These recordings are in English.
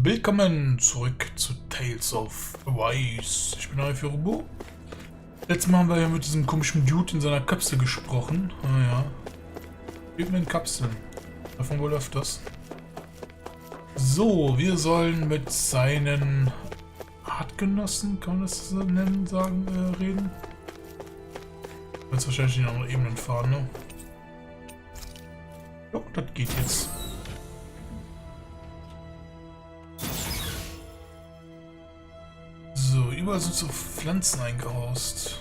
Willkommen zurück zu Tales of Arise. Ich bin FioreBo. Letztes Mal haben wir ja mit diesem komischen Dude in seiner Kapsel gesprochen. Ah ja. Geht mir in Kapseln. Davon wohl läuft das. So, wir sollen mit seinen Artgenossen, kann man das so nennen, reden? Jetzt wahrscheinlich in andere Ebenen fahren, ne? Jo, das geht jetzt. So, überall sind so Pflanzen eingehaust.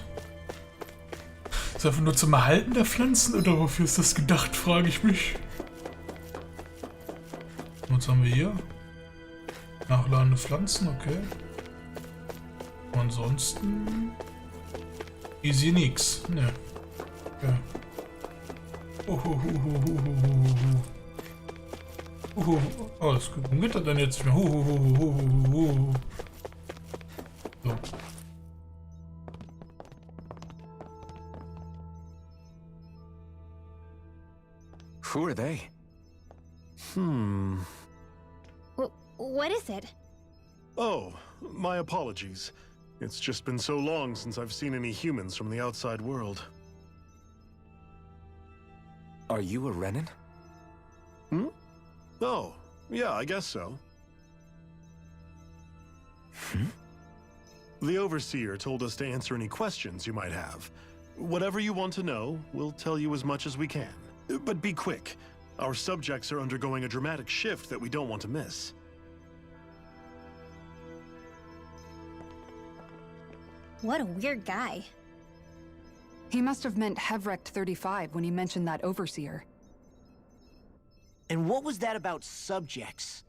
Ist einfach nur zum Erhalten der Pflanzen oder wofür ist das gedacht, frage ich mich. Was haben wir hier? Nachladende Pflanzen, okay. Ansonsten ist hier nichts. Ne. Okay. Alles gut. Warum geht das denn jetzt nicht mehr? So. Who are they? What is it? Oh, my apologies. It's just been so long since I've seen any humans from the outside world. Are you a Renan? Oh, yeah, I guess so. The Overseer told us to answer any questions you might have. Whatever you want to know, we'll tell you as much as we can. But be quick. Our subjects are undergoing a dramatic shift that we don't want to miss. What a weird guy. He must have meant Hevrect 35 when he mentioned that Overseer. And what was that about subjects?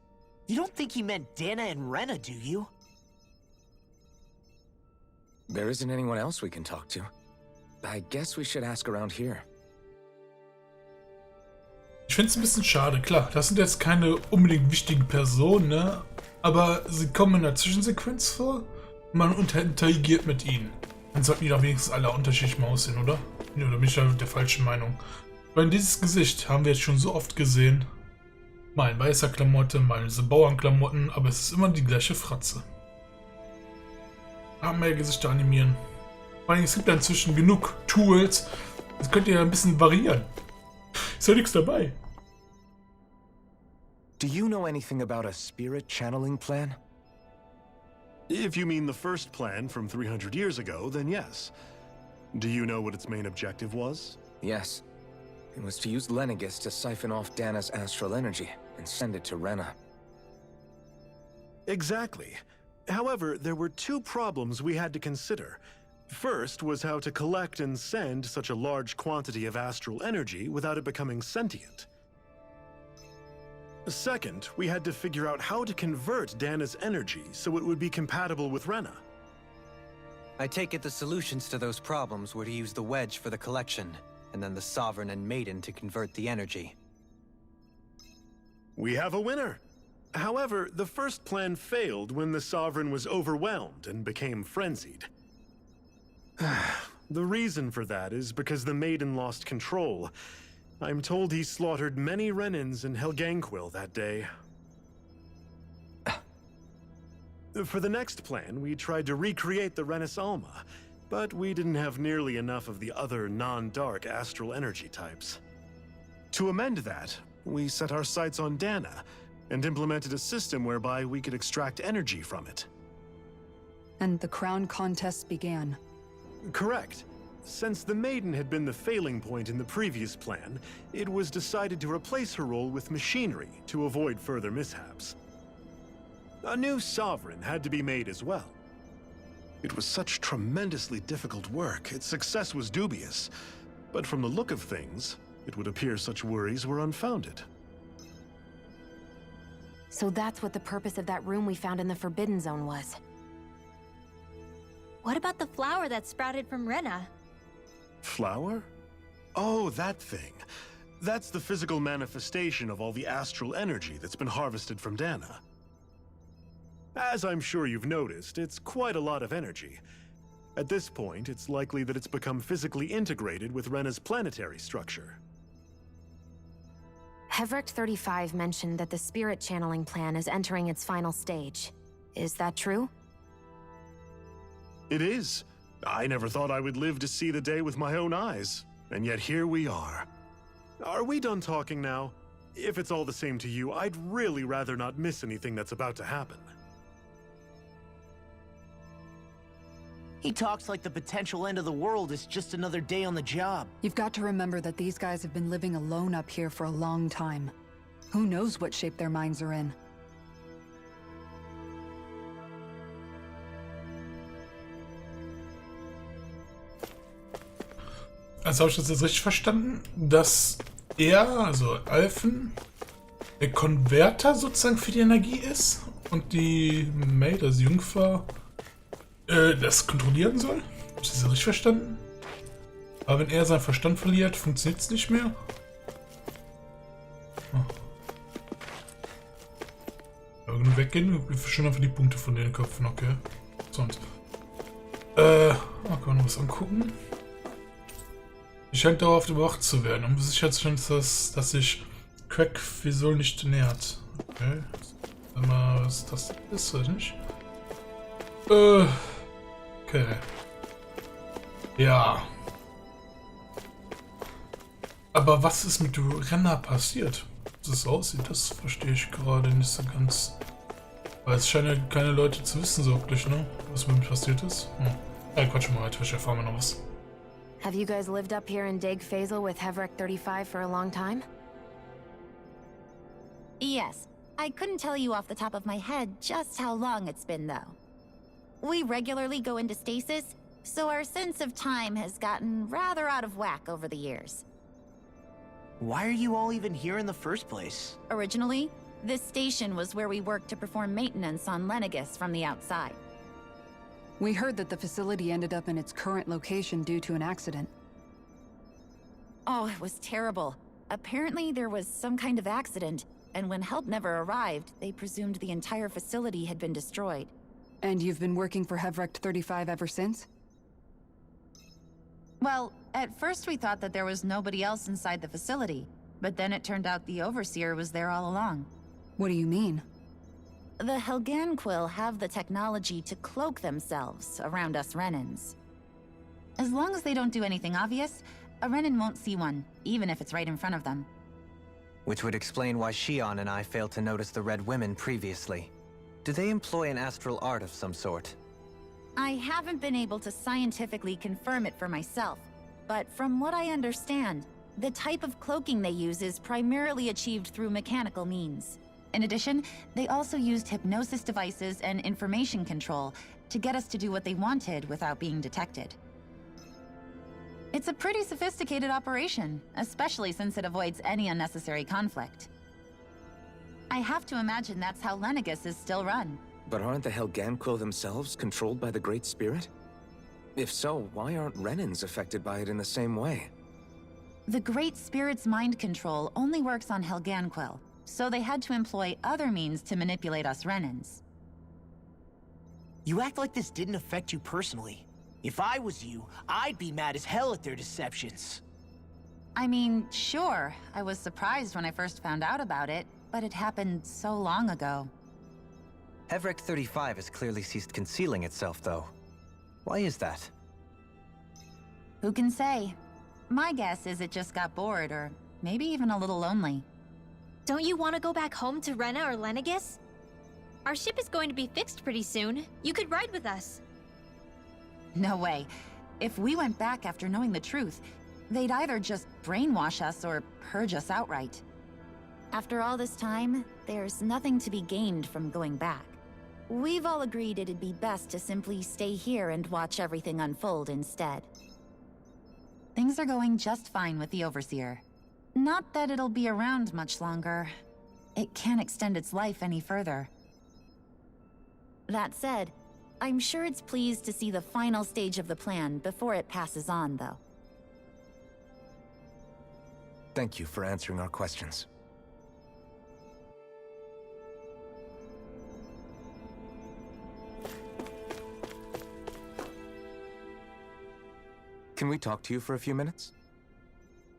You don't think he meant Dana and Rena, do you? There isn't anyone else we can talk to. I guess we should ask around here. Ich finde es ein bisschen schade, klar, das sind jetzt keine unbedingt wichtigen Personen, ne? Aber sie kommen in der Zwischensequenz vor und man interagiert mit ihnen. Dann sollten die doch wenigstens alle unterschiedlich mal aussehen, oder? Ja, oder bin ich da mit der falschen Meinung? Weil dieses Gesicht haben wir jetzt schon so oft gesehen. Mal in weißer Klamotte, mal in diese Bauernklamotten, aber es ist immer die gleiche Fratze. Haben mehr Gesichter animieren. Vor allem, es gibt ja inzwischen genug Tools, das könnt ihr ja ein bisschen variieren. Ist ja nichts dabei. Do you know anything about a spirit channeling plan? If you mean the first plan from 300 years ago, then yes. Do you know what its main objective was? Yes. It was to use Lenegis to siphon off Dana's astral energy and send it to Rena. Exactly. However, there were two problems we had to consider. First was how to collect and send such a large quantity of astral energy without it becoming sentient. Second, we had to figure out how to convert Dana's energy so it would be compatible with Rena. I take it the solutions to those problems were to use the wedge for the collection, and then the Sovereign and Maiden to convert the energy. We have a winner! However, the first plan failed when the Sovereign was overwhelmed and became frenzied. The reason for that is because the Maiden lost control. I'm told he slaughtered many Renans in Helganquil that day. For the next plan, we tried to recreate the Renis Alma, but we didn't have nearly enough of the other non-dark astral energy types. To amend that, we set our sights on Dana, and implemented a system whereby we could extract energy from it. And the crown contest began. Correct. Since the Maiden had been the failing point in the previous plan, it was decided to replace her role with machinery to avoid further mishaps. A new Sovereign had to be made as well. It was such tremendously difficult work, its success was dubious. But from the look of things, it would appear such worries were unfounded. So that's what the purpose of that room we found in the Forbidden Zone was. What about the flower that sprouted from Rena? Flower? Oh, that thing. That's the physical manifestation of all the astral energy that's been harvested from Dana. As I'm sure you've noticed, it's quite a lot of energy. At this point, it's likely that it's become physically integrated with Rena's planetary structure. Hevrecht 35 mentioned that the spirit channeling plan is entering its final stage. Is that true? It is. I never thought I would live to see the day with my own eyes. And yet here we are. Are we done talking now? If it's all the same to you, I'd really rather not miss anything that's about to happen. He talks like the potential end of the world is just another day on the job. You've got to remember that these guys have been living alone up here for a long time. Who knows what shape their minds are in? Also habe ich das jetzt richtig verstanden, dass er, also Alphen, der Konverter sozusagen für die Energie ist und die Maid, also die Jungfer, das kontrollieren soll? Habe ich das jetzt richtig verstanden? Aber wenn er seinen Verstand verliert, funktioniert es nicht mehr? Oh. Aber genug weggehen, wir verschwinden einfach die Punkte von den Köpfen, okay. Sonst. Kann man noch was angucken? Ich scheint dauerhaft überwacht zu werden, um sicherzustellen, dass sich Crack Visol nicht nähert. Okay. Sag mal, was das ist, oder nicht? Okay. Ja. Aber was ist mit Renner passiert? Wie das aussieht, das verstehe ich gerade nicht so ganz. Weil es scheinen ja keine Leute zu wissen, so wirklich, ne? Was mit ihm passiert ist. Hm. Ja, quatsch mal weiter, ich erfahre mal noch was. Have you guys lived up here in Deg Faisal with Hevrecht 35 for a long time? Yes. I couldn't tell you off the top of my head just how long it's been, though. We regularly go into stasis, so our sense of time has gotten rather out of whack over the years. Why are you all even here in the first place? Originally, this station was where we worked to perform maintenance on Lenegis from the outside. We heard that the facility ended up in its current location due to an accident. Oh, it was terrible. Apparently there was some kind of accident, and when help never arrived, they presumed the entire facility had been destroyed. And you've been working for Hevrecht 35 ever since? Well, at first we thought that there was nobody else inside the facility, but then it turned out the Overseer was there all along. What do you mean? The Helganquill have the technology to cloak themselves around us Renans. As long as they don't do anything obvious, a Renan won't see one, even if it's right in front of them. Which would explain why Shion and I failed to notice the Red Women previously. Do they employ an astral art of some sort? I haven't been able to scientifically confirm it for myself, but from what I understand, the type of cloaking they use is primarily achieved through mechanical means. In addition, they also used hypnosis devices and information control to get us to do what they wanted without being detected. It's a pretty sophisticated operation, especially since it avoids any unnecessary conflict. I have to imagine that's how Lenegis is still run. But aren't the Helganquill themselves controlled by the Great Spirit? If so, why aren't Renans affected by it in the same way? The Great Spirit's mind control only works on Helganquill, so they had to employ other means to manipulate us Renans. You act like this didn't affect you personally. If I was you, I'd be mad as hell at their deceptions. I mean, sure, I was surprised when I first found out about it, but it happened so long ago. Hevrecht 35 has clearly ceased concealing itself, though. Why is that? Who can say? My guess is it just got bored, or maybe even a little lonely. Don't you want to go back home to Rena or Lenegis? Our ship is going to be fixed pretty soon. You could ride with us. No way. If we went back after knowing the truth, they'd either just brainwash us or purge us outright. After all this time, there's nothing to be gained from going back. We've all agreed it'd be best to simply stay here and watch everything unfold instead. Things are going just fine with the Overseer. Not that it'll be around much longer. It can't extend its life any further. That said, I'm sure it's pleased to see the final stage of the plan before it passes on, though. Thank you for answering our questions. Can we talk to you for a few minutes?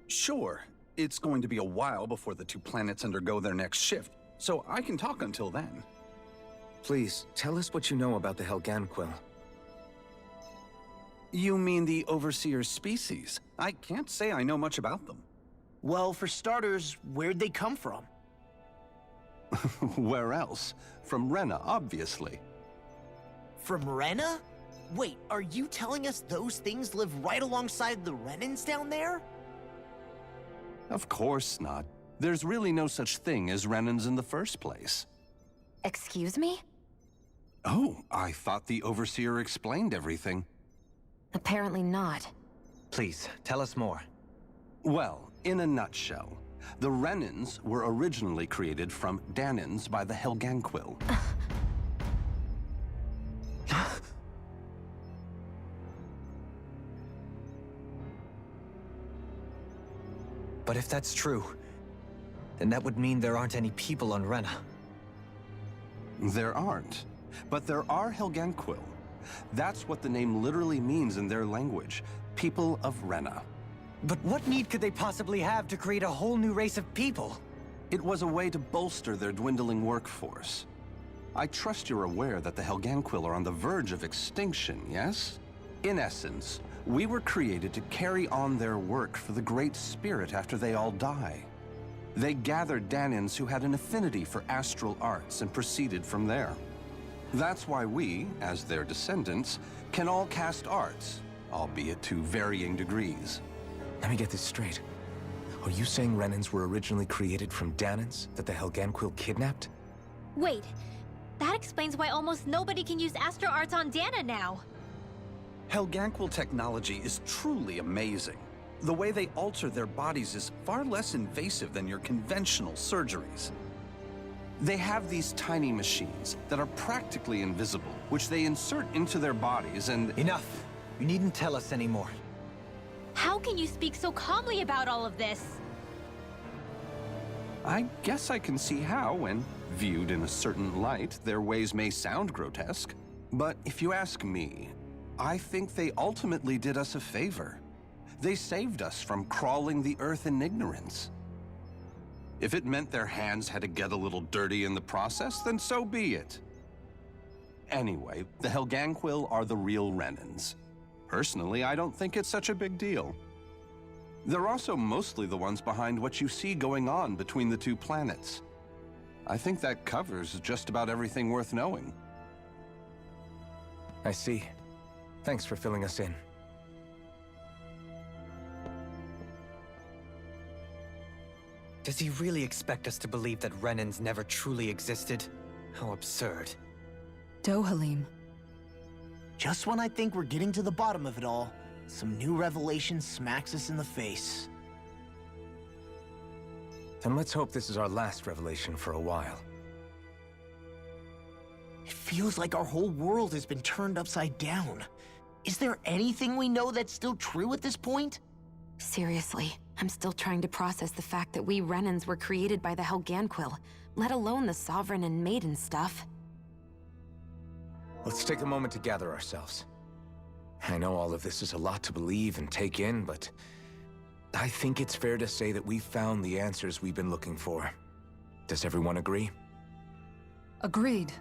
Sure. it's going to be a while before the two planets undergo their next shift, so I can talk until then. Please, tell us what you know about the Helganquil. You mean the Overseer's species? I can't say I know much about them. Well, for starters, where'd they come from? Where else? From Rena, obviously. From Rena? Wait, are you telling us those things live right alongside the Renans down there? Of course not. There's really no such thing as Renans in the first place. Excuse me? Oh, I thought the Overseer explained everything. Apparently not. Please, tell us more. Well, in a nutshell, the Renans were originally created from Danans by the Helganquil. But if that's true, then that would mean there aren't any people on Rena. There aren't, but there are Helganquil. That's what the name literally means in their language, people of Rena. But what need could they possibly have to create a whole new race of people? It was a way to bolster their dwindling workforce. I trust you're aware that the Helganquil are on the verge of extinction, yes? In essence, we were created to carry on their work for the Great Spirit after they all die. They gathered Danans who had an affinity for astral arts and proceeded from there. That's why we, as their descendants, can all cast arts, albeit to varying degrees. Let me get this straight. Are you saying Renans were originally created from Danans that the Helganquil kidnapped? Wait, that explains why almost nobody can use astral arts on Dana now. Helganquil technology is truly amazing. The way they alter their bodies is far less invasive than your conventional surgeries. They have these tiny machines that are practically invisible, which they insert into their bodies and— Enough! You needn't tell us anymore. How can you speak so calmly about all of this? I guess I can see how, when viewed in a certain light, their ways may sound grotesque. But if you ask me, I think they ultimately did us a favor. They saved us from crawling the earth in ignorance. If it meant their hands had to get a little dirty in the process, then so be it. Anyway, the Helganquil are the real Renans. Personally, I don't think it's such a big deal. They're also mostly the ones behind what you see going on between the two planets. I think that covers just about everything worth knowing. I see. Thanks for filling us in. Does he really expect us to believe that Renans never truly existed? How absurd. Dohalim. Just when I think we're getting to the bottom of it all, some new revelation smacks us in the face. Then let's hope this is our last revelation for a while. It feels like our whole world has been turned upside down. Is there anything we know that's still true at this point? Seriously, I'm still trying to process the fact that we Renans were created by the Helganquil, let alone the Sovereign and Maiden stuff. Let's take a moment to gather ourselves. I know all of this is a lot to believe and take in, but I think it's fair to say that we've found the answers we've been looking for. Does everyone agree? Agreed.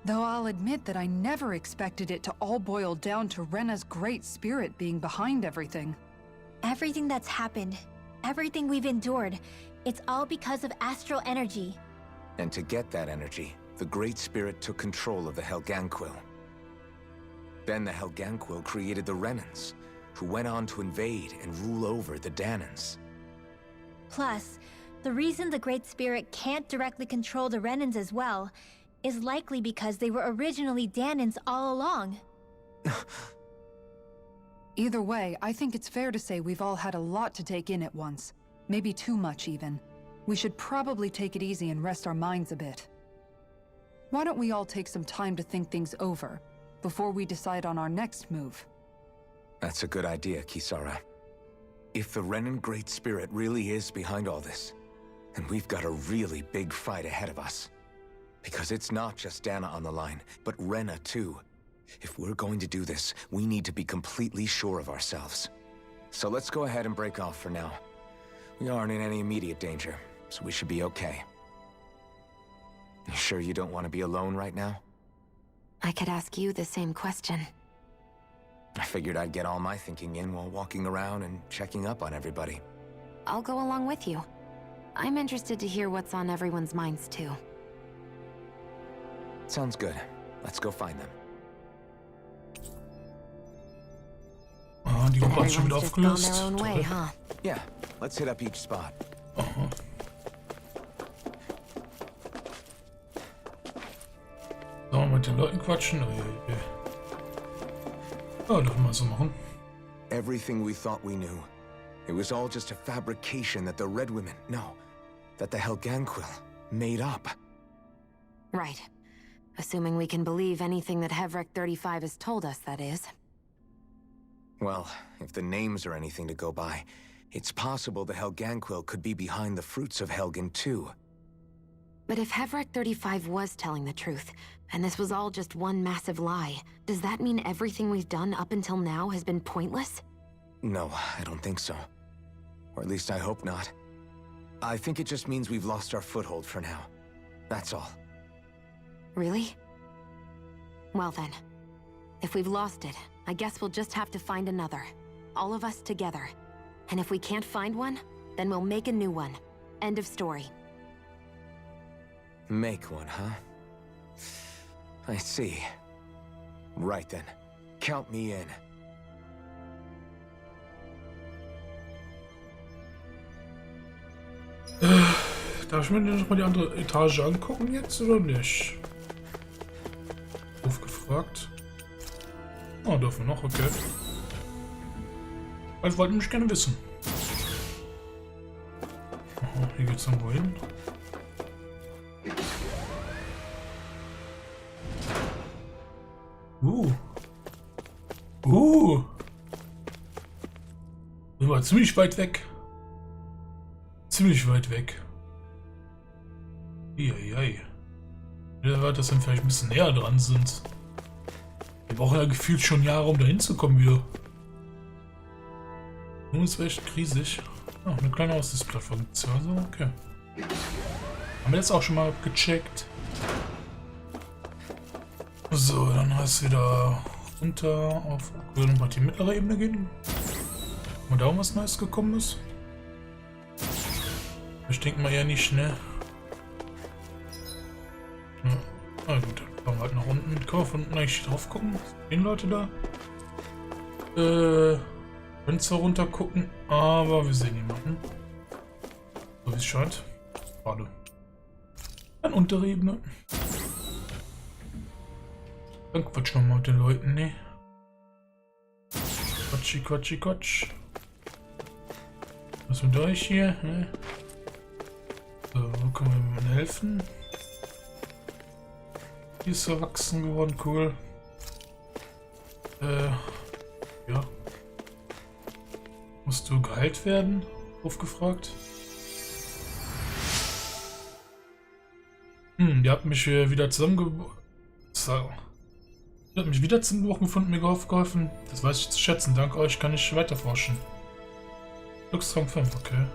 Though I'll admit that I never expected it to all boil down to Rena's Great Spirit being behind everything. Everything that's happened, everything we've endured, it's all because of astral energy. And to get that energy, the Great Spirit took control of the Helganquil. Then the Helganquil created the Renans, who went on to invade and rule over the Danans. Plus, the reason the Great Spirit can't directly control the Renans as well is likely because they were originally Danans all along. Either way, I think it's fair to say we've all had a lot to take in at once. Maybe too much, even. We should probably take it easy and rest our minds a bit. Why don't we all take some time to think things over, before we decide on our next move? That's a good idea, Kisara. If the Renan Great Spirit really is behind all this, then we've got a really big fight ahead of us. Because it's not just Dana on the line, but Rena too. If we're going to do this, we need to be completely sure of ourselves. So let's go ahead and break off for now. We aren't in any immediate danger, so we should be okay. You sure you don't want to be alone right now? I could ask you the same question. I figured I'd get all my thinking in while walking around and checking up on everybody. I'll go along with you. I'm interested to hear what's on everyone's minds, too. Sounds good. Let's go find them. Ah, die Gruppe hat schon wieder Everyone's just gone aufgelöst. their own way, huh? Yeah, let's hit up each spot. Aha. Sollen wir mit den Leuten quatschen? Ja, doch mal so machen. Everything we thought we knew. It was all just a fabrication that the Red Women, no, that the Helganquil made up. Right. Assuming we can believe anything that Hevrek 35 has told us, that is. Well, if the names are anything to go by, it's possible the Helganquil could be behind the fruits of Helgen too. But if Hevrek 35 was telling the truth, and this was all just one massive lie, does that mean everything we've done up until now has been pointless? No, I don't think so. Or at least I hope not. I think it just means we've lost our foothold for now. That's all. Really? Well then, if we've lost it, I guess we'll just have to find another. All of us together. And if we can't find one, then we'll make a new one. End of story. Make one, huh? I see. Right then. Count me in. Darf ich mir noch mal die andere Etage angucken jetzt oder nicht? Doof gefragt. Oh, dürfen wir noch, okay. Also wollten mich gerne wissen. Aha, hier geht's irgendwo hin. Das war ziemlich weit weg. Ziemlich weit weg. Eieiei. Ja, dass wir vielleicht ein bisschen näher dran sind. Wir brauchen ja gefühlt schon Jahre, um da hinzukommen wieder. Nun ist echt riesig. Ah, eine kleine Aussichtsplattform gibt es ja, also okay. Haben wir jetzt auch schon mal gecheckt. So, dann heißt es wieder runter auf nochmal die mittlere Ebene gehen. Und da was Neues gekommen ist. Ich denke mal eher nicht, ne? Ja. Na gut, dann fahren wir halt nach unten. Können wir von unten eigentlich drauf gucken? Stehen Leute da? Können zwar runter gucken, aber wir sehen niemanden. So wie es scheint. Schade. Dann untere Ebene. Dann quatsch nochmal mit den Leuten, ne? Quatschi, quatschi, quatsch. Was mit euch hier? Ne? So, wo können wir mir helfen? Die ist erwachsen geworden, cool. Ja. Musst du geheilt werden? Aufgefragt. Die hat mich wieder zusammengebrochen gefunden, mir geholfen. Das weiß ich zu schätzen. Dank euch kann ich weiter forschen. Glückstrank 5, okay.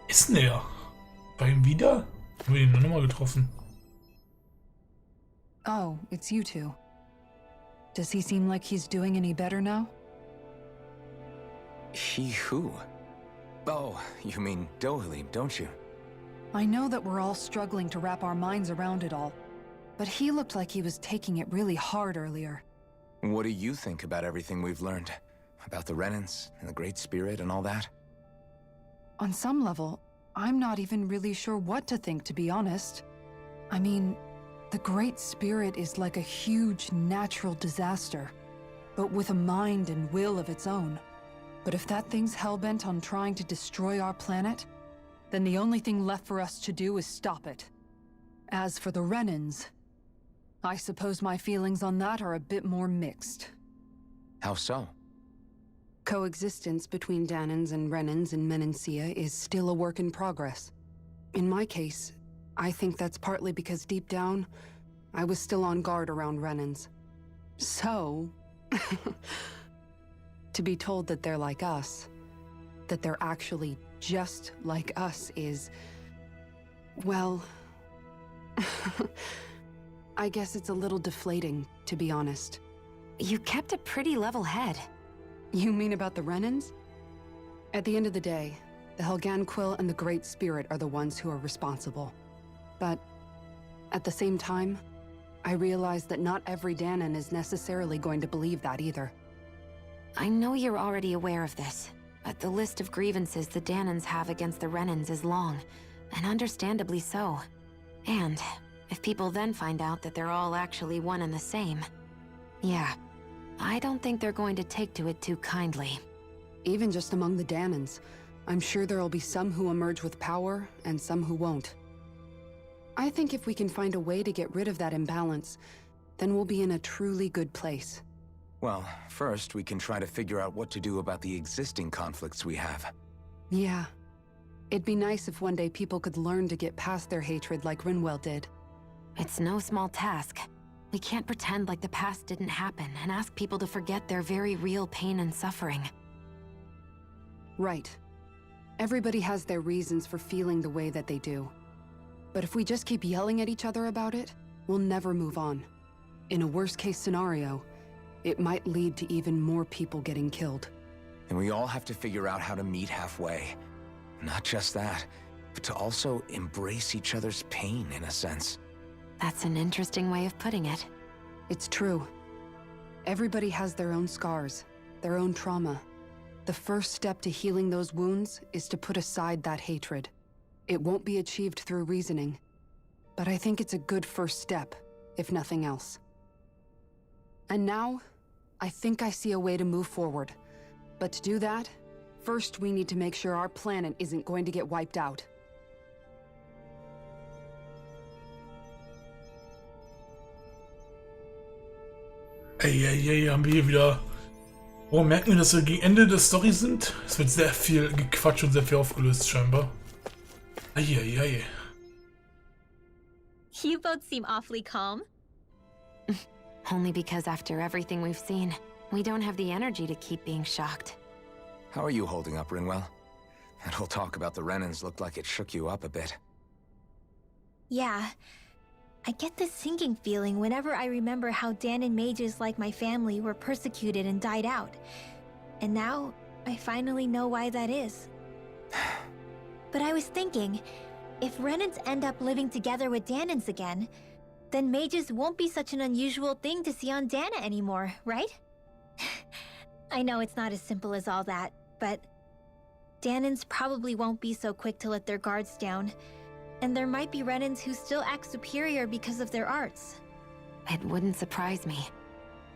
Ist näher. Bei ihm wieder? Haben wir ihn nochmal getroffen? Oh, it's you two. Does he seem like he's doing any better now? He who? Oh, you mean Dohalim, don't you? I know that we're all struggling to wrap our minds around it all, but he looked like he was taking it really hard earlier. What do you think about everything we've learned? About the Renans and the Great Spirit and all that? On some level, I'm not even really sure what to think, to be honest. I mean, the Great Spirit is like a huge natural disaster, but with a mind and will of its own. But if that thing's hellbent on trying to destroy our planet, then the only thing left for us to do is stop it. As for the Renans, I suppose my feelings on that are a bit more mixed. How so? Coexistence between Danans and Renans in Menancia is still a work in progress. In my case, I think that's partly because deep down, I was still on guard around Renans. So, to be told that they're like us, that they're actually just like us is... well... I guess it's a little deflating, to be honest. You kept a pretty level head. You mean about the Renans? At the end of the day, the Helgan Quill and the Great Spirit are the ones who are responsible. But at the same time, I realize that not every Danon is necessarily going to believe that either. I know you're already aware of this, but the list of grievances the Danons have against the Renans is long, and understandably so. And if people then find out that they're all actually one and the same, yeah, I don't think they're going to take to it too kindly. Even just among the Danons, I'm sure there'll be some who emerge with power and some who won't. I think if we can find a way to get rid of that imbalance, then we'll be in a truly good place. Well, first we can try to figure out what to do about the existing conflicts we have. Yeah. It'd be nice if one day people could learn to get past their hatred like Rinwell did. It's no small task. We can't pretend like the past didn't happen and ask people to forget their very real pain and suffering. Right. Everybody has their reasons for feeling the way that they do. But if we just keep yelling at each other about it, we'll never move on. In a worst-case scenario, it might lead to even more people getting killed. And we all have to figure out how to meet halfway. Not just that, but to also embrace each other's pain, in a sense. That's an interesting way of putting it. It's true. Everybody has their own scars, their own trauma. The first step to healing those wounds is to put aside that hatred. It won't be achieved through reasoning, but I think it's a good first step, if nothing else. And now, I think I see a way to move forward. But to do that, first we need to make sure our planet isn't going to get wiped out. Ey, haben wir hier wieder... Oh, merken wir, dass wir gegen Ende der Story sind? Es wird sehr viel gequatscht und sehr viel aufgelöst, scheinbar. Eieiei. You both seem awfully calm. Only because after everything we've seen, we don't have the energy to keep being shocked. How are you holding up, Rinwell? That whole talk about the Renans looked like it shook you up a bit. Yeah. I get this sinking feeling whenever I remember how Danon mages like my family were persecuted and died out. And now, I finally know why that is. But I was thinking, if Renans end up living together with Danons again, then mages won't be such an unusual thing to see on Dana anymore, right? I know it's not as simple as all that, but Danons probably won't be so quick to let their guards down. And there might be Renans who still act superior because of their arts. It wouldn't surprise me.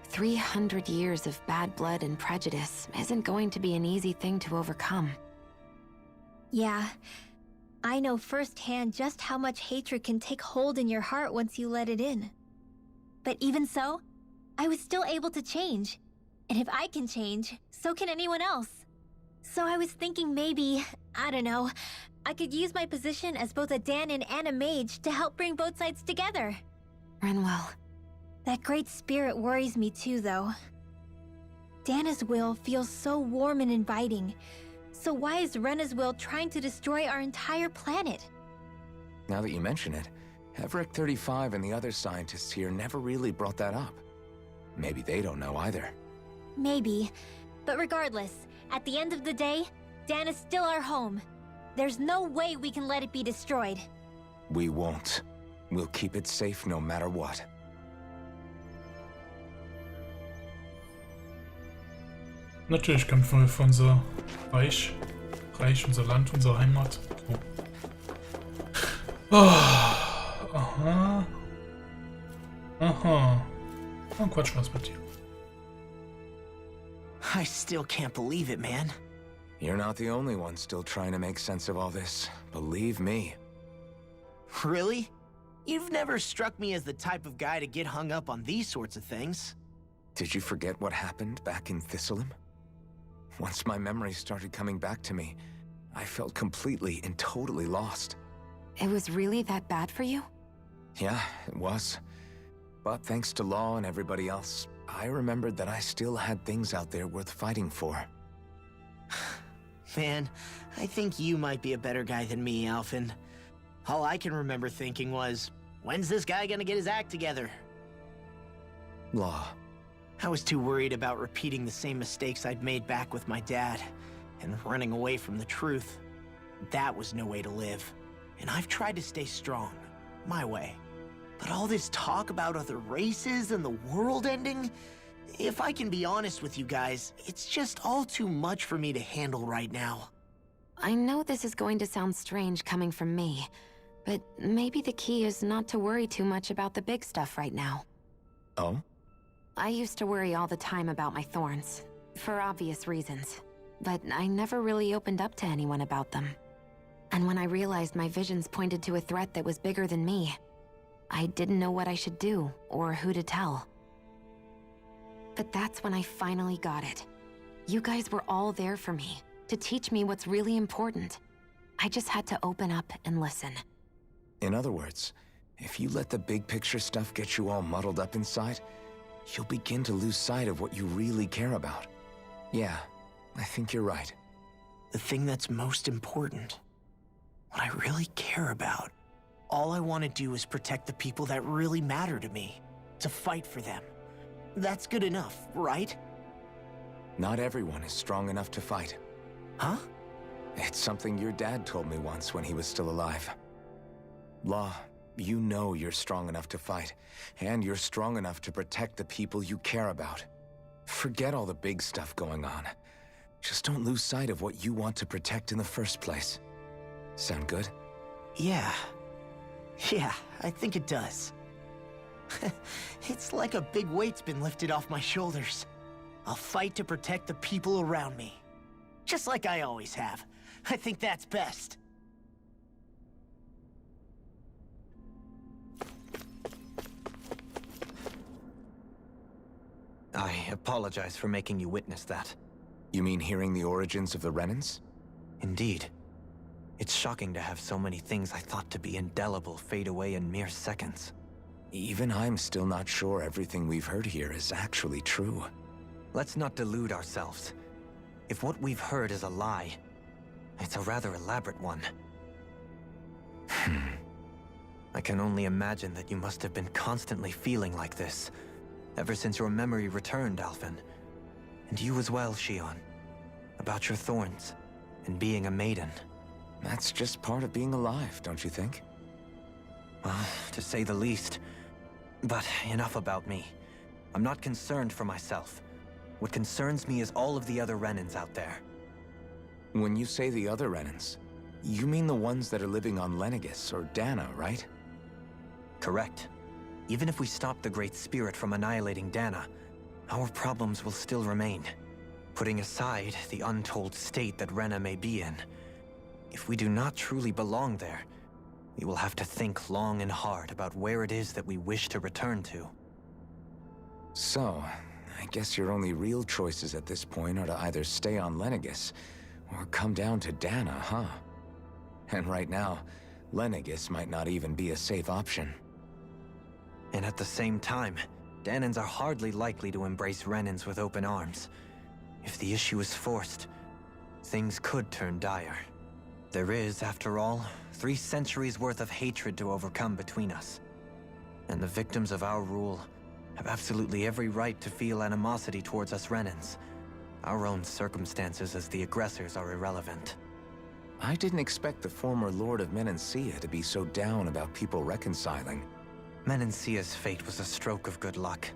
300 years of bad blood and prejudice isn't going to be an easy thing to overcome. Yeah. I know firsthand just how much hatred can take hold in your heart once you let it in. But even so, I was still able to change. And if I can change, so can anyone else. So I was thinking maybe, I don't know, I could use my position as both a Danon and a mage to help bring both sides together. Rinwell. That great spirit worries me too, though. Dana's will feels so warm and inviting. So why is Rena's will trying to destroy our entire planet? Now that you mention it, Everett 35 and the other scientists here never really brought that up. Maybe they don't know either. Maybe. But regardless, at the end of the day, Dana's still our home. There's no way we can let it be destroyed. We won't. We'll keep it safe no matter what. Natürlich kämpfen wir für unser Reich, unser Land, unsere Heimat. Oh. Aha. Aha. Dann quatschen wir es mit dir. I still can't believe it, man. You're not the only one still trying to make sense of all this. Believe me. Really? You've never struck me as the type of guy to get hung up on these sorts of things. Did you forget what happened back in Thistleum? Once my memories started coming back to me, I felt completely and totally lost. It was really that bad for you? Yeah, it was. But thanks to Law and everybody else, I remembered that I still had things out there worth fighting for. man, I think you might be a better guy than me, Alphen. All I can remember thinking was, when's this guy gonna get his act together? Law. I was too worried about repeating the same mistakes I'd made back with my dad, and running away from the truth. That was no way to live. And I've tried to stay strong, my way. But all this talk about other races and the world ending, if I can be honest with you guys, it's just all too much for me to handle right now. I know this is going to sound strange coming from me, but maybe the key is not to worry too much about the big stuff right now. Oh? I used to worry all the time about my thorns, for obvious reasons, but I never really opened up to anyone about them. And when I realized my visions pointed to a threat that was bigger than me, I didn't know what I should do or who to tell. But that's when I finally got it. You guys were all there for me, to teach me what's really important. I just had to open up and listen. In other words, if you let the big picture stuff get you all muddled up inside, you'll begin to lose sight of what you really care about. Yeah, I think you're right. The thing that's most important, what I really care about, all I want to do is protect the people that really matter to me, to fight for them. That's good enough, right? Not everyone is strong enough to fight. Huh? It's something your dad told me once when he was still alive. Law, you know you're strong enough to fight, and you're strong enough to protect the people you care about. Forget all the big stuff going on. Just don't lose sight of what you want to protect in the first place. Sound good? Yeah, I think it does. It's like a big weight's been lifted off my shoulders. I'll fight to protect the people around me. Just like I always have. I think that's best. I apologize for making you witness that. You mean hearing the origins of the Renans? Indeed. It's shocking to have so many things I thought to be indelible fade away in mere seconds. Even I'm still not sure everything we've heard here is actually true. Let's not delude ourselves. If what we've heard is a lie, it's a rather elaborate one. I can only imagine that you must have been constantly feeling like this, ever since your memory returned, Alphen. And you as well, Shion. About your thorns, and being a maiden. That's just part of being alive, don't you think? Well, to say the least. But enough about me. I'm not concerned for myself. What concerns me is all of the other Renans out there. When you say the other Renans, you mean the ones that are living on Lenegis or Dana, right? Correct. Even if we stop the Great Spirit from annihilating Dana, our problems will still remain. Putting aside the untold state that Rena may be in, if we do not truly belong there, we will have to think long and hard about where it is that we wish to return to. So, I guess your only real choices at this point are to either stay on Lenegis, or come down to Dana, huh? And right now, Lenegis might not even be a safe option. And at the same time, Danans are hardly likely to embrace Renans with open arms. If the issue is forced, things could turn dire. There is, after all, 3 centuries worth of hatred to overcome between us. And the victims of our rule have absolutely every right to feel animosity towards us Renans. Our own circumstances as the aggressors are irrelevant. I didn't expect the former Lord of Menancia to be so down about people reconciling. Menancia's fate was a stroke of good luck.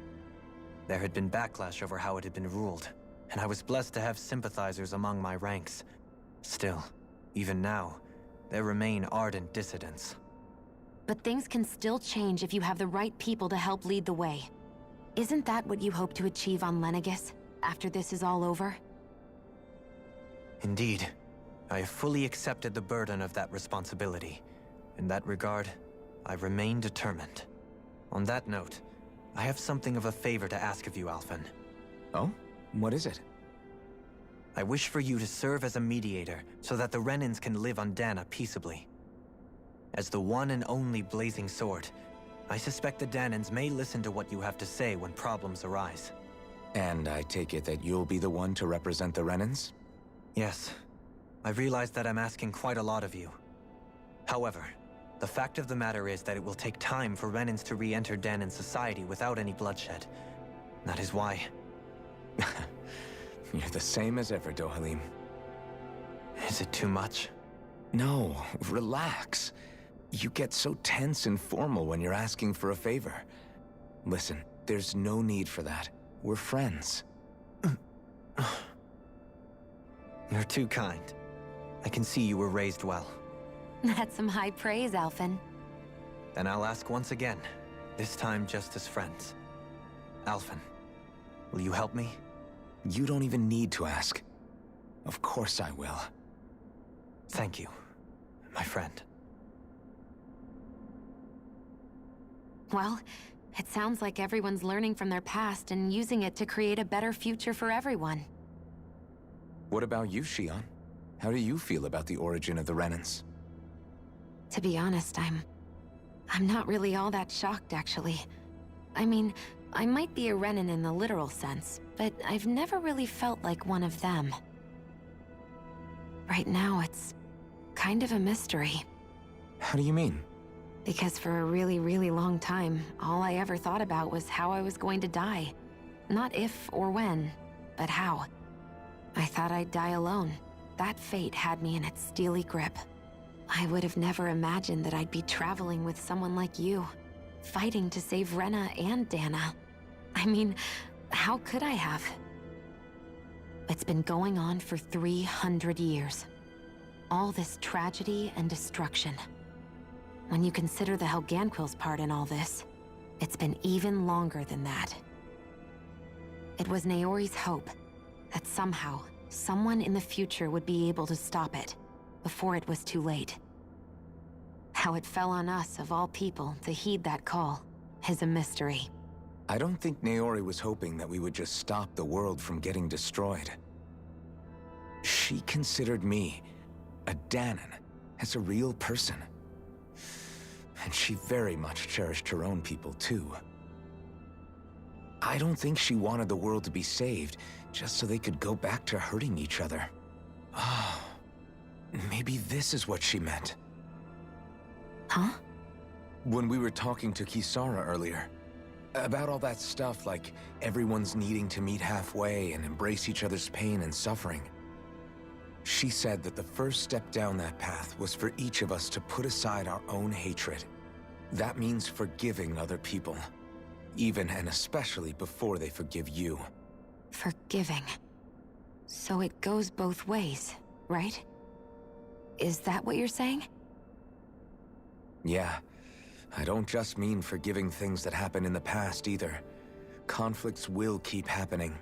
There had been backlash over how it had been ruled, and I was blessed to have sympathizers among my ranks. Still, even now, there remain ardent dissidents. But things can still change if you have the right people to help lead the way. Isn't that what you hope to achieve on Lenegis, after this is all over? Indeed. I have fully accepted the burden of that responsibility. In that regard, I remain determined. On that note, I have something of a favor to ask of you, Alphen. Oh? What is it? I wish for you to serve as a mediator so that the Renans can live on Dana peaceably. As the one and only Blazing Sword, I suspect the Danans may listen to what you have to say when problems arise. And I take it that you'll be the one to represent the Renans? Yes. I realize that I'm asking quite a lot of you. However, the fact of the matter is that it will take time for Renans to re-enter Danan's society without any bloodshed. That is why... You're the same as ever, Dohalim. Is it too much? No, relax. You get so tense and formal when you're asking for a favor. Listen, there's no need for that. We're friends. You're too kind. I can see you were raised well. That's some high praise, Alphen. Then I'll ask once again, this time just as friends. Alphen, will you help me? You don't even need to ask. Of course I will. Thank you, my friend. Well, it sounds like everyone's learning from their past and using it to create a better future for everyone. What about you, Shion? How do you feel about the origin of the Renans? To be honest, I'm not really all that shocked, actually. I mean, I might be a Renan in the literal sense, but I've never really felt like one of them. Right now, it's kind of a mystery. How do you mean? Because for a really, really long time, all I ever thought about was how I was going to die. Not if or when, but how. I thought I'd die alone. That fate had me in its steely grip. I would have never imagined that I'd be traveling with someone like you, fighting to save Rena and Dana. I mean, how could I have? It's been going on for 300 years. All this tragedy and destruction. When you consider the Helganquil's part in all this, it's been even longer than that. It was Naori's hope that somehow, someone in the future would be able to stop it, before it was too late. How it fell on us, of all people, to heed that call, is a mystery. I don't think Naori was hoping that we would just stop the world from getting destroyed. She considered me, a Danan, as a real person. And she very much cherished her own people, too. I don't think she wanted the world to be saved, just so they could go back to hurting each other. Oh, maybe this is what she meant. Huh? When we were talking to Kisara earlier, about all that stuff like everyone's needing to meet halfway and embrace each other's pain and suffering. She said that the first step down that path was for each of us to put aside our own hatred. That means forgiving other people, even and especially before they forgive you. Forgiving. So it goes both ways, right? Is that what you're saying? Yeah. I don't just mean forgiving things that happened in the past either. Conflicts will keep happening.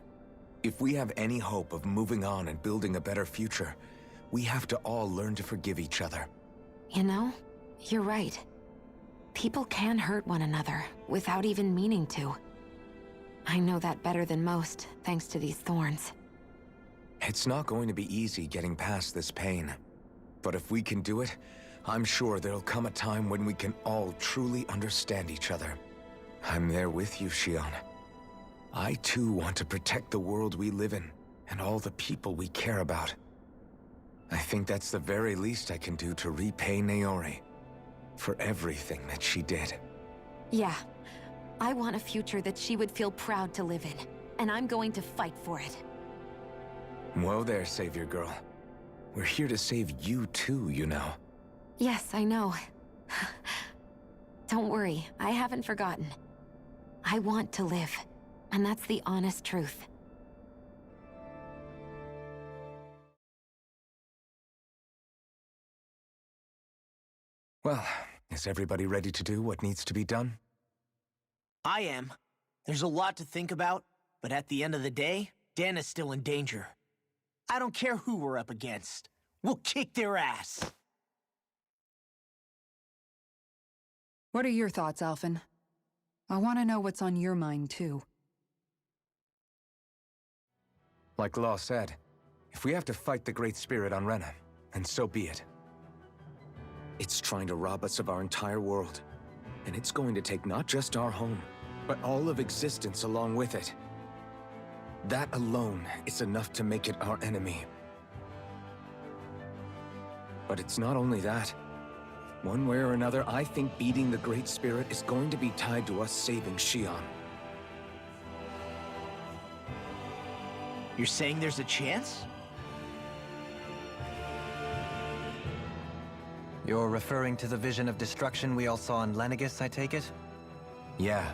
If we have any hope of moving on and building a better future, we have to all learn to forgive each other. You know, you're right. People can hurt one another without even meaning to. I know that better than most, thanks to these thorns. It's not going to be easy getting past this pain. But if we can do it, I'm sure there'll come a time when we can all truly understand each other. I'm there with you, Shion. I too want to protect the world we live in, and all the people we care about. I think that's the very least I can do to repay Naori for everything that she did. Yeah. I want a future that she would feel proud to live in, and I'm going to fight for it. Whoa there, Savior Girl. We're here to save you too, you know. Yes, I know. Don't worry, I haven't forgotten. I want to live, and that's the honest truth. Well, is everybody ready to do what needs to be done? I am. There's a lot to think about, but at the end of the day, Dana's still in danger. I don't care who we're up against. We'll kick their ass. What are your thoughts, Alphen? I want to know what's on your mind, too. Like Law said, if we have to fight the Great Spirit on Rena, then so be it. It's trying to rob us of our entire world. And it's going to take not just our home, but all of existence along with it. That alone is enough to make it our enemy. But it's not only that. One way or another, I think beating the Great Spirit is going to be tied to us saving Xion. You're saying there's a chance? You're referring to the vision of destruction we all saw in Lenegis, I take it? Yeah.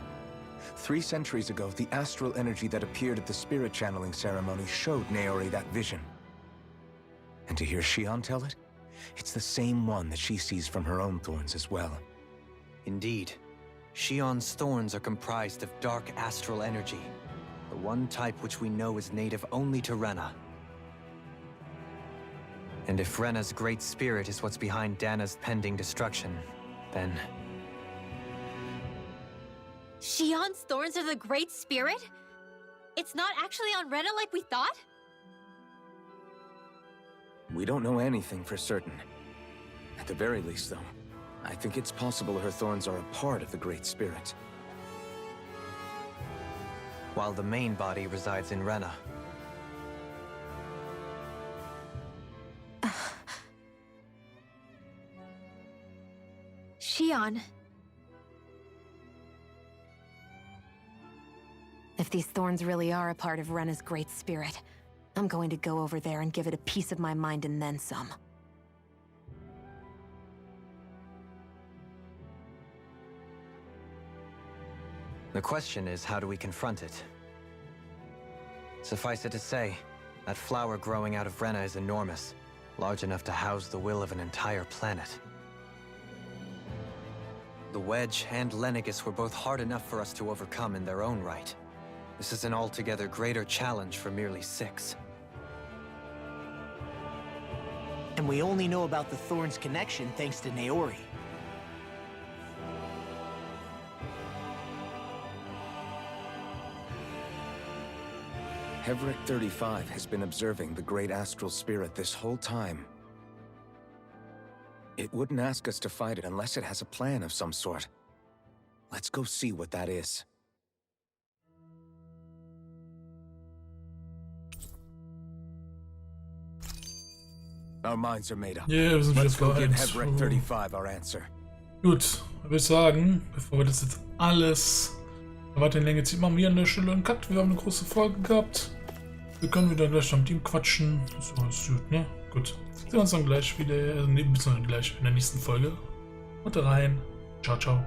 3 centuries ago, the astral energy that appeared at the spirit channeling ceremony showed Naori that vision. And to hear Xion tell it, it's the same one that she sees from her own thorns as well. Indeed. Xion's thorns are comprised of dark astral energy, the one type which we know is native only to Rena. And if Rena's great spirit is what's behind Dana's pending destruction, then... Xion's thorns are the Great Spirit? It's not actually on Rena like we thought? We don't know anything for certain. At the very least, though, I think it's possible her thorns are a part of the Great Spirit. While the main body resides in Rena. Xion. If these thorns really are a part of Rena's great spirit, I'm going to go over there and give it a piece of my mind and then some. The question is, how do we confront it? Suffice it to say, that flower growing out of Rena is enormous, large enough to house the will of an entire planet. The Wedge and Lenegis were both hard enough for us to overcome in their own right. This is an altogether greater challenge for merely 6. And we only know about the Thorns connection thanks to Naori. Hevric 35 has been observing the Great Astral Spirit this whole time. It wouldn't ask us to fight it unless it has a plan of some sort. Let's go see what that is. Our minds are made up. Ja, wir sind Let's wieder go give vereint. Hevric 35 our answer. Gut, würde ich sagen, bevor wir das jetzt alles weiter in Länge ziehen, machen wir an der Stelle einen Cut. Wir haben eine große Folge gehabt. Wir können wieder gleich am Team quatschen. Das ist alles gut, ne? Gut. Sehen wir uns dann gleich wieder, beziehungsweise gleich in der nächsten Folge. Und rein. Ciao, ciao.